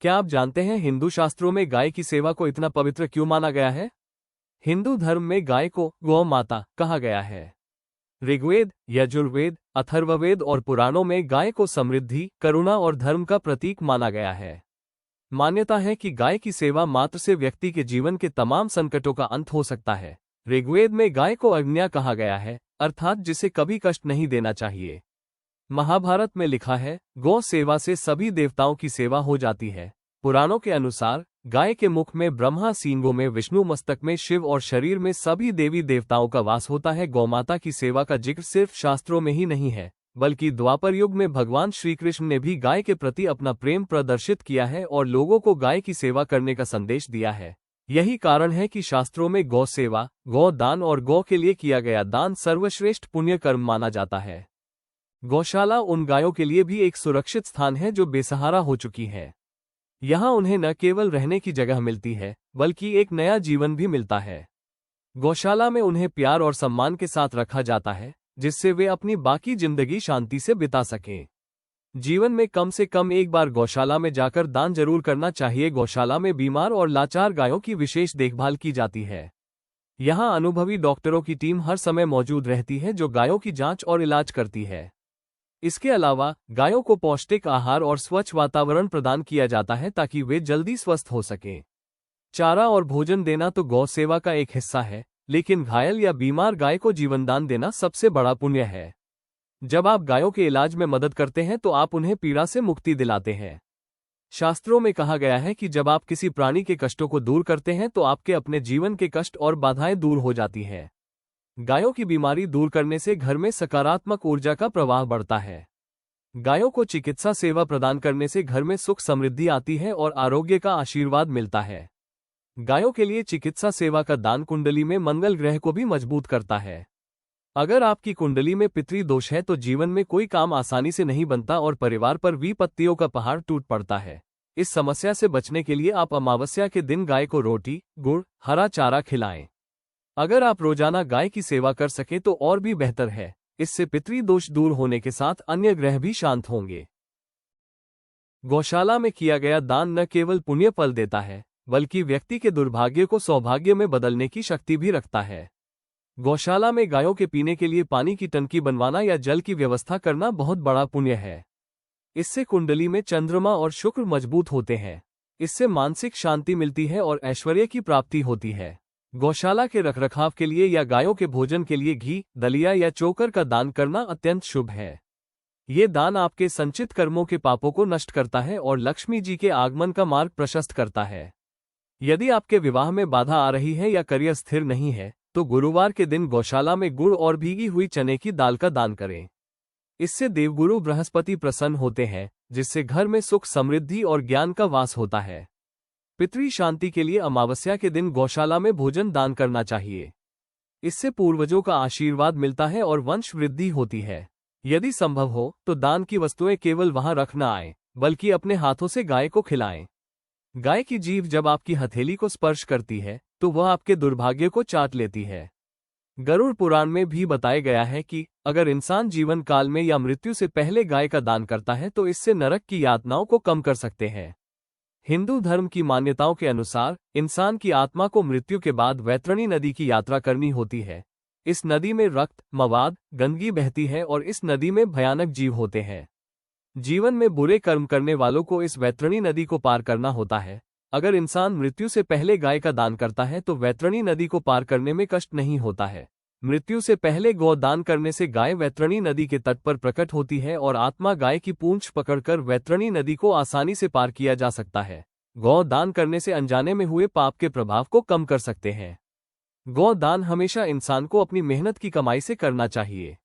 क्या आप जानते हैं हिंदू शास्त्रों में गाय की सेवा को इतना पवित्र क्यों माना गया है? हिंदू धर्म में गाय को गौ माता कहा गया है। ऋग्वेद, यजुर्वेद, अथर्ववेद और पुराणों में गाय को समृद्धि, करुणा और धर्म का प्रतीक माना गया है। मान्यता है कि गाय की सेवा मात्र से व्यक्ति के जीवन के तमाम संकटों का अंत हो सकता है। ऋग्वेद में गाय को अज्ञा कहा गया है, अर्थात जिसे कभी कष्ट नहीं देना चाहिए। महाभारत में लिखा है, गौ सेवा से सभी देवताओं की सेवा हो जाती है। पुराणों के अनुसार गाय के मुख में ब्रह्मा, सींगों में विष्णु, मस्तक में शिव और शरीर में सभी देवी देवताओं का वास होता है। गौमाता की सेवा का जिक्र सिर्फ शास्त्रों में ही नहीं है, बल्कि द्वापर युग में भगवान श्री कृष्ण ने भी गाय के प्रति अपना प्रेम प्रदर्शित किया है और लोगों को गाय की सेवा करने का संदेश दिया है। यही कारण है कि शास्त्रों में गौ सेवा, गौ दान और गौ के लिए किया गया दान सर्वश्रेष्ठ पुण्य कर्म माना जाता है। गौशाला उन गायों के लिए भी एक सुरक्षित स्थान है जो बेसहारा हो चुकी हैं। यहाँ उन्हें न केवल रहने की जगह मिलती है, बल्कि एक नया जीवन भी मिलता है। गौशाला में उन्हें प्यार और सम्मान के साथ रखा जाता है, जिससे वे अपनी बाकी जिंदगी शांति से बिता सकें। जीवन में कम से कम एक बार गौशाला में जाकर दान जरूर करना चाहिए। गौशाला में बीमार और लाचार गायों की विशेष देखभाल की जाती है। यहाँ अनुभवी डॉक्टरों की टीम हर समय मौजूद रहती है, जो गायों की जांच और इलाज करती है। इसके अलावा गायों को पौष्टिक आहार और स्वच्छ वातावरण प्रदान किया जाता है ताकि वे जल्दी स्वस्थ हो सकें। चारा और भोजन देना तो गौ सेवा का एक हिस्सा है, लेकिन घायल या बीमार गाय को जीवनदान देना सबसे बड़ा पुण्य है। जब आप गायों के इलाज में मदद करते हैं तो आप उन्हें पीड़ा से मुक्ति दिलाते हैं। शास्त्रों में कहा गया है कि जब आप किसी प्राणी के कष्टों को दूर करते हैं तो आपके अपने जीवन के कष्ट और बाधाएं दूर हो जाती हैं। गायों की बीमारी दूर करने से घर में सकारात्मक ऊर्जा का प्रवाह बढ़ता है। गायों को चिकित्सा सेवा प्रदान करने से घर में सुख समृद्धि आती है और आरोग्य का आशीर्वाद मिलता है। गायों के लिए चिकित्सा सेवा का दान कुंडली में मंगल ग्रह को भी मजबूत करता है। अगर आपकी कुंडली में पितृ दोष है तो जीवन में कोई काम आसानी से नहीं बनता और परिवार पर विपत्तियों का पहाड़ टूट पड़ता है। इस समस्या से बचने के लिए आप अमावस्या के दिन गाय को रोटी, गुड़, हरा चारा खिलाएं। अगर आप रोजाना गाय की सेवा कर सके तो और भी बेहतर है। इससे पितृ दोष दूर होने के साथ अन्य ग्रह भी शांत होंगे। गौशाला में किया गया दान न केवल पुण्य फल देता है, बल्कि व्यक्ति के दुर्भाग्य को सौभाग्य में बदलने की शक्ति भी रखता है। गौशाला में गायों के पीने के लिए पानी की टंकी बनवाना या जल की व्यवस्था करना बहुत बड़ा पुण्य है। इससे कुंडली में चंद्रमा और शुक्र मजबूत होते हैं। इससे मानसिक शांति मिलती है और ऐश्वर्य की प्राप्ति होती है। गौशाला के रखरखाव के लिए या गायों के भोजन के लिए घी, दलिया या चोकर का दान करना अत्यंत शुभ है। ये दान आपके संचित कर्मों के पापों को नष्ट करता है और लक्ष्मी जी के आगमन का मार्ग प्रशस्त करता है। यदि आपके विवाह में बाधा आ रही है या करियर स्थिर नहीं है, तो गुरुवार के दिन गौशाला में गुड़ और भीगी हुई चने की दाल का दान करें। इससे देवगुरु बृहस्पति प्रसन्न होते हैं, जिससे घर में सुख, समृद्धि और ज्ञान का वास होता है। पितृ शांति के लिए अमावस्या के दिन गौशाला में भोजन दान करना चाहिए। इससे पूर्वजों का आशीर्वाद मिलता है और वंश वृद्धि होती है। यदि संभव हो तो दान की वस्तुएं केवल वहां रख न आए, बल्कि अपने हाथों से गाय को खिलाएं। गाय की जीभ जब आपकी हथेली को स्पर्श करती है तो वह आपके दुर्भाग्य को चाट लेती है। गरुड़ पुराण में भी बताया गया है कि अगर इंसान जीवन काल में या मृत्यु से पहले गाय का दान करता है तो इससे नरक की यातनाओं को कम कर सकते हैं। हिंदू धर्म की मान्यताओं के अनुसार इंसान की आत्मा को मृत्यु के बाद वैतरणी नदी की यात्रा करनी होती है। इस नदी में रक्त, मवाद, गंदगी बहती है और इस नदी में भयानक जीव होते हैं। जीवन में बुरे कर्म करने वालों को इस वैतरणी नदी को पार करना होता है। अगर इंसान मृत्यु से पहले गाय का दान करता है तो वैतरणी नदी को पार करने में कष्ट नहीं होता है। मृत्यु से पहले गौ दान करने से गाय वैतरणी नदी के तट पर प्रकट होती है और आत्मा गाय की पूंछ पकड़कर वैतरणी नदी को आसानी से पार किया जा सकता है। गौ दान करने से अनजाने में हुए पाप के प्रभाव को कम कर सकते हैं। गौ दान हमेशा इंसान को अपनी मेहनत की कमाई से करना चाहिए।